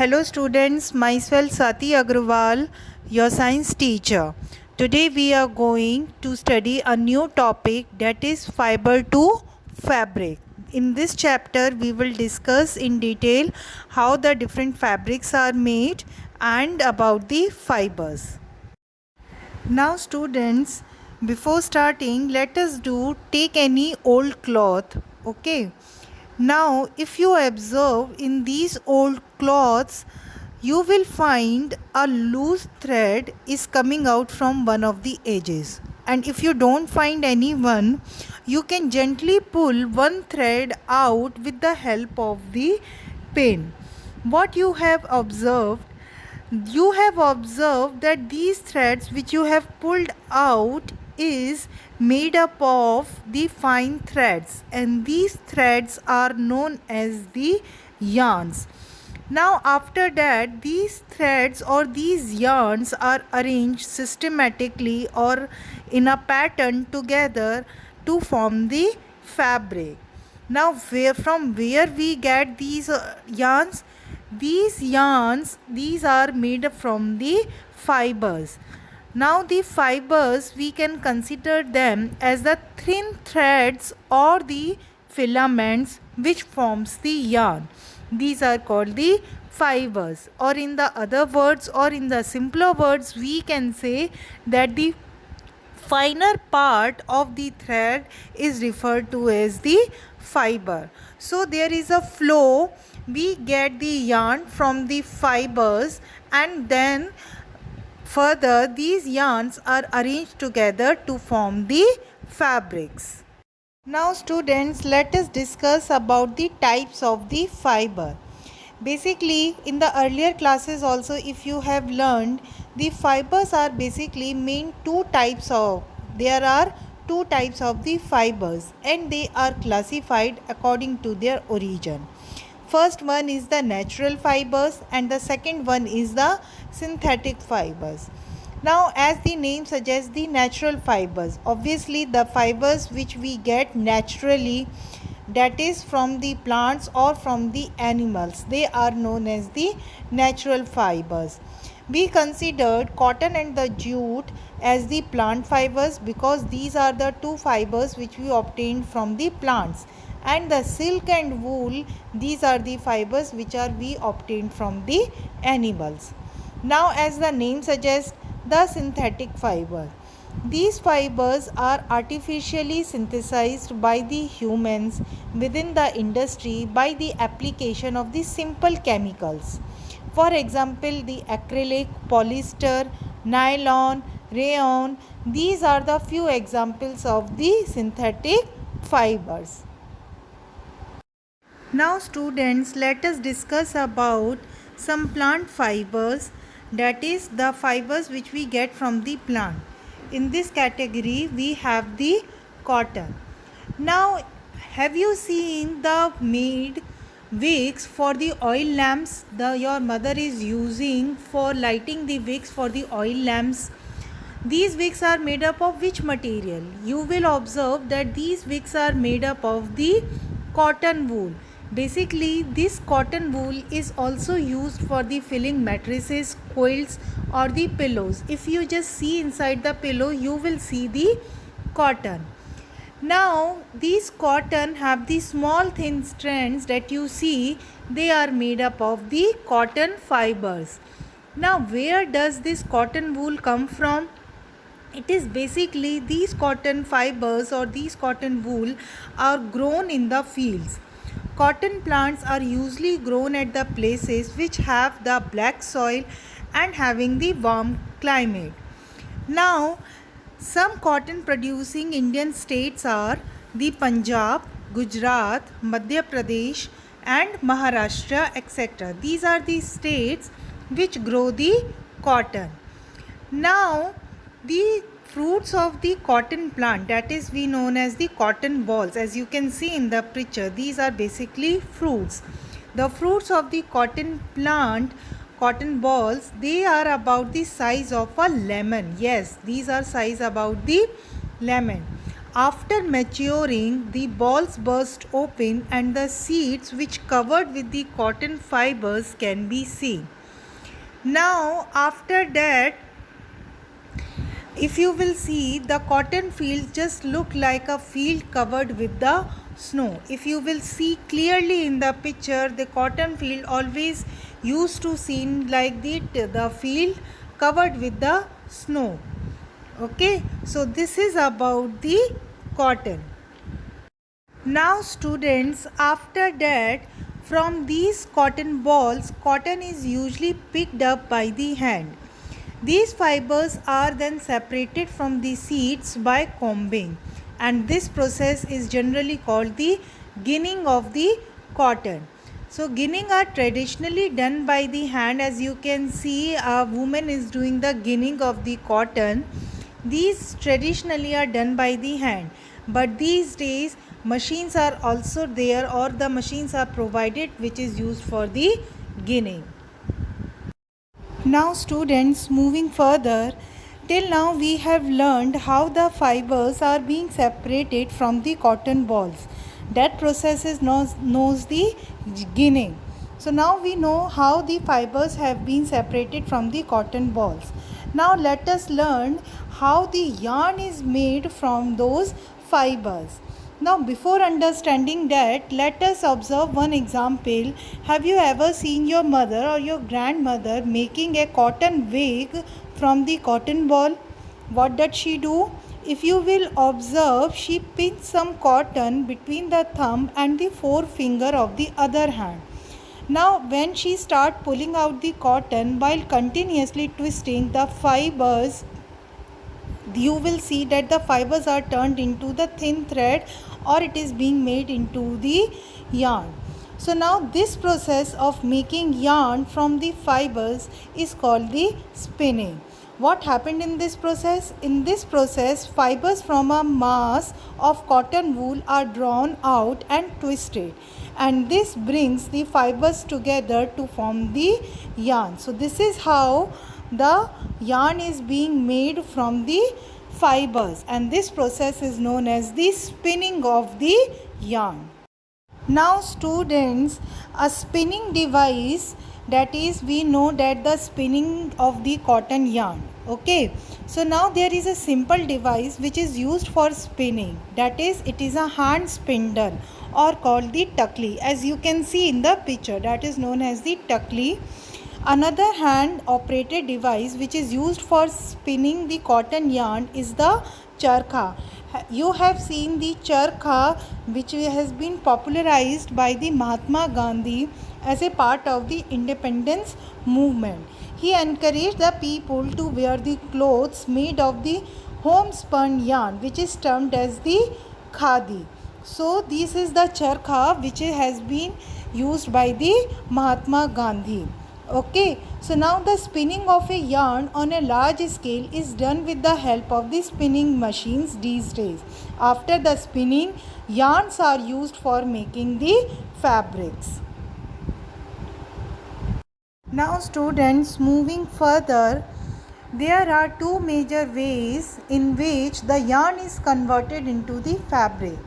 Hello students, myself Sati Agrawal, your science teacher. Today we are going to study a new topic, that is fiber to fabric. In this chapter we will discuss in detail how the different fabrics are made and about the fibers. Now students, before starting, let us take any old cloth, okay? Now if you observe in these old cloths, you will find a loose thread is coming out from one of the edges, and if you don't find any one, you can gently pull one thread out with the help of the pin. What you have observed that these threads which you have pulled out is made up of the fine threads, and these threads are known as the yarns. Now after that, these threads or these yarns are arranged systematically or in a pattern together to form the fabric. Now from where we get these yarns? These are made from the fibers. Now the fibers, we can consider them as the thin threads or the filaments which forms the yarn. These are called the fibers, or in the other words, or in the simpler words, we can say that the finer part of the thread is referred to as the fiber. So there is a flow. We get the yarn from the fibers, and then further these yarns are arranged together to form the fabrics. Now students, let us discuss about the types of the fiber. Basically, in the earlier classes also, if you have learned, the fibers are basically there are two types of the fibers, and they are classified according to their origin. First one is the natural fibers, and the second one is the synthetic fibers. Now, as the name suggests, the natural fibers, obviously the fibers which we get naturally, that is from the plants or from the animals, they are known as the natural fibers. We considered cotton and the jute as the plant fibers because these are the two fibers which we obtained from the plants, and the silk and wool, these are the fibers which are we obtained from the animals. Now, as the name suggests, the synthetic fiber. These fibers are artificially synthesized by the humans within the industry by the application of the simple chemicals. For example, the acrylic, polyester, nylon, rayon, these are the few examples of the synthetic fibers. Now students, let us discuss about some plant fibers, that is the fibers which we get from the plant. In this category we have the cotton. Now, have you seen the made wicks for the oil lamps your mother is using for lighting the wicks for the oil lamps? These wicks are made up of which material? You will observe that these wicks are made up of the cotton wool. Basically, this cotton wool is also used for the filling mattresses, quilts, or the pillows. If you just see inside the pillow, you will see the cotton. Now, these cotton have the small thin strands that you see, they are made up of the cotton fibers. Now, where does this cotton wool come from? It is basically these cotton fibers or these cotton wool are grown in the fields. Cotton plants are usually grown at the places which have the black soil and having the warm climate. Now, some cotton producing Indian states are the Punjab, Gujarat, Madhya Pradesh and Maharashtra, etc. These are the states which grow the cotton. Now, the fruits of the cotton plant, that is we known as the cotton balls, as you can see in the picture, these are basically fruits. The fruits of the cotton plant, cotton balls, they are about the size of a lemon. Yes, these are size about the lemon. After maturing, the balls burst open and the seeds which covered with the cotton fibers can be seen. Now after that, if you will see, the cotton field just look like a field covered with the snow. If you will see clearly in the picture, the cotton field always used to seem like the field covered with the snow. Okay, so this is about the cotton. Now students, after that, from these cotton balls, cotton is usually picked up by the hand. These fibers are then separated from the seeds by combing, and this process is generally called the ginning of the cotton. So ginning are traditionally done by the hand. As you can see, a woman is doing the ginning of the cotton. These traditionally are done by the hand, but these days machines are also there, or the machines are provided which is used for the ginning. Now students, moving further, till now we have learned how the fibers are being separated from the cotton balls. That process is knows the ginning. So now we know how the fibers have been separated from the cotton balls. Now let us learn how the yarn is made from those fibers. Now before understanding that, let us observe one example. Have you ever seen your mother or your grandmother making a cotton wig from the cotton ball? What does she do? If you will observe, she pins some cotton between the thumb and the forefinger of the other hand. Now when she starts pulling out the cotton while continuously twisting the fibers, you will see that the fibers are turned into the thin thread, or it is being made into the yarn. So now this process of making yarn from the fibers is called the spinning. What happened in this process? In this process, fibers from a mass of cotton wool are drawn out and twisted, and this brings the fibers together to form the yarn. So this is how the yarn is being made from the fibers, and this process is known as the spinning of the yarn. Now students, a spinning device, that is, we know that the spinning of the cotton yarn. Okay, so now there is a simple device which is used for spinning, that is, it is a hand spindle or called the takli. As you can see in the picture, that is known as the takli. Another hand operated device which is used for spinning the cotton yarn is the charkha. You have seen the charkha, which has been popularized by the Mahatma Gandhi as a part of the independence movement. He encouraged the people to wear the clothes made of the homespun yarn, which is termed as the khadi. So this is the charkha which has been used by the Mahatma Gandhi. Okay, so now the spinning of a yarn on a large scale is done with the help of the spinning machines these days. After the spinning, yarns are used for making the fabrics. Now students, moving further, there are two major ways in which the yarn is converted into the fabric.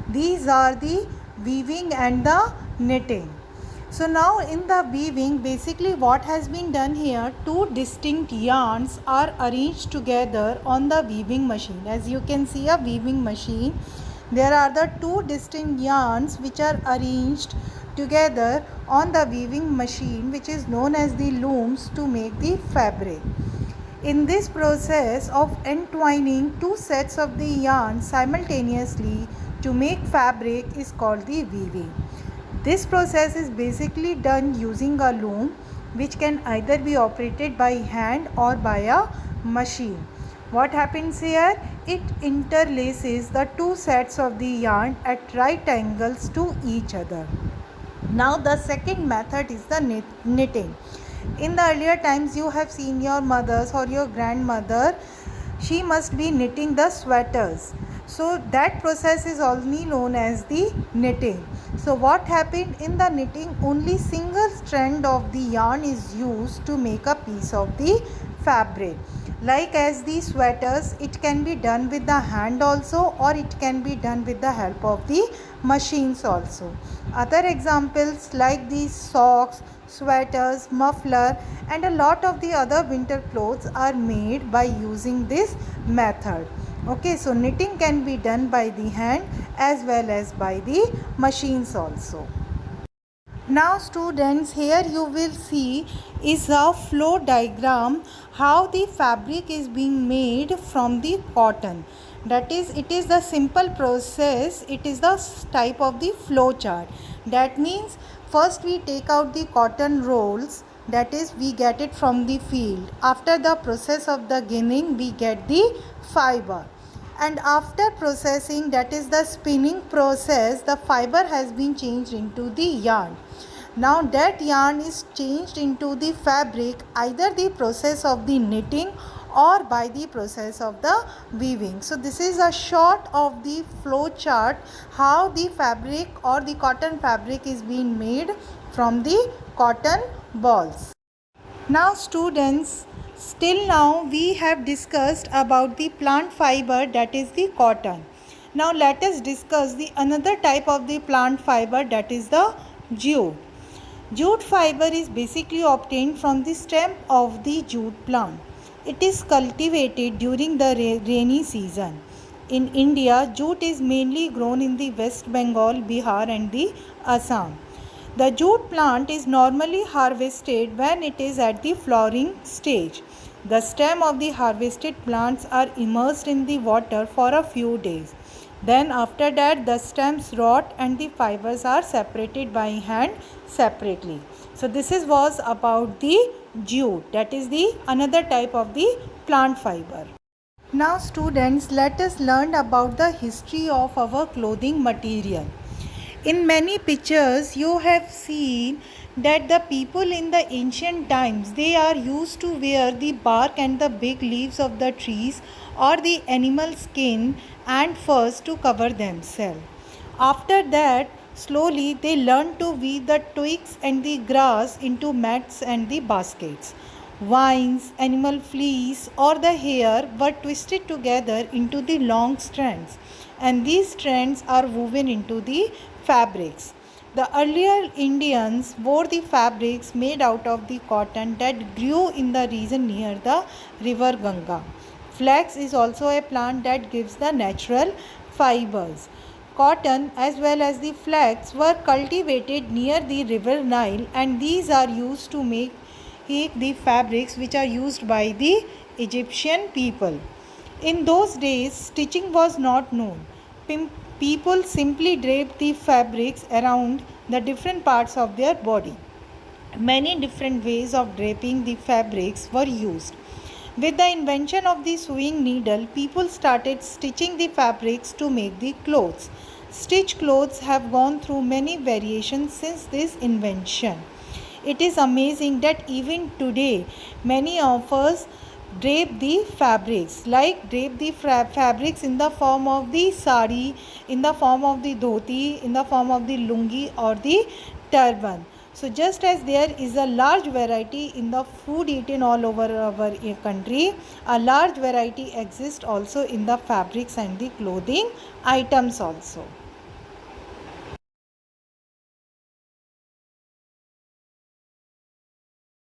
These are the weaving and the knitting. So now in the weaving, basically what has been done here, two distinct yarns are arranged together on the weaving machine. As you can see, a weaving machine, there are the two distinct yarns which are arranged together on the weaving machine, which is known as the looms, to make the fabric. In this process of entwining two sets of the yarn simultaneously to make fabric is called the weaving. This process is basically done using a loom, which can either be operated by hand or by a machine. What happens here? It interlaces the two sets of the yarn at right angles to each other. Now the second method is the knitting. In the earlier times, you have seen your mothers or your grandmother, she must be knitting the sweaters. So that process is only known as the knitting. So what happened in the knitting, only single strand of the yarn is used to make a piece of the fabric. Like as the sweaters, it can be done with the hand also, or it can be done with the help of the machines also. Other examples like these socks, sweaters, muffler and a lot of the other winter clothes are made by using this method. Okay, so knitting can be done by the hand as well as by the machines also. Now students, here you will see is a flow diagram how the fabric is being made from the cotton. That is, it is the simple process, it is the type of the flow chart. That means first we take out the cotton rolls, that is we get it from the field. After the process of the ginning we get the fiber. And after processing, that is the spinning process, the fiber has been changed into the yarn. Now that yarn is changed into the fabric, either the process of the knitting or by the process of the weaving. So this is a short of the flow chart how the fabric or the cotton fabric is being made from the cotton balls. Now students, still now we have discussed about the plant fiber, that is the cotton. Now let us discuss the another type of the plant fiber, that is the jute. Jute fiber is basically obtained from the stem of the jute plant. It is cultivated during the rainy season. In India, jute is mainly grown in the West Bengal, Bihar and the Assam. The jute plant is normally harvested when it is at the flowering stage. The stem of the harvested plants are immersed in the water for a few days. Then after that the stems rot and the fibers are separated by hand separately. So this was about the jute, that is the another type of the plant fiber. Now students, let us learn about the history of our clothing material. In many pictures you have seen that the people in the ancient times, they are used to wear the bark and the big leaves of the trees or the animal skin and furs to cover themselves. After that, slowly they learned to weave the twigs and the grass into mats and the baskets. Vines, animal fleece or the hair were twisted together into the long strands, and these strands are woven into the fabrics. The earlier Indians wore the fabrics made out of the cotton that grew in the region near the river Ganga. Flax is also a plant that gives the natural fibers. Cotton as well as the flax were cultivated near the river Nile, and these are used to make the fabrics which are used by the Egyptian people. In those days, stitching was not known. People simply draped the fabrics around the different parts of their body. Many different ways of draping the fabrics were used. With the invention of the sewing needle, people started stitching the fabrics to make the clothes. Stitched clothes have gone through many variations since this invention. It is amazing that even today many of us drape the fabrics, like drape the fabrics in the form of the sari, in the form of the dhoti, in the form of the lungi or the turban. So just as there is a large variety in the food eaten all over our country, a large variety exists also in the fabrics and the clothing items also.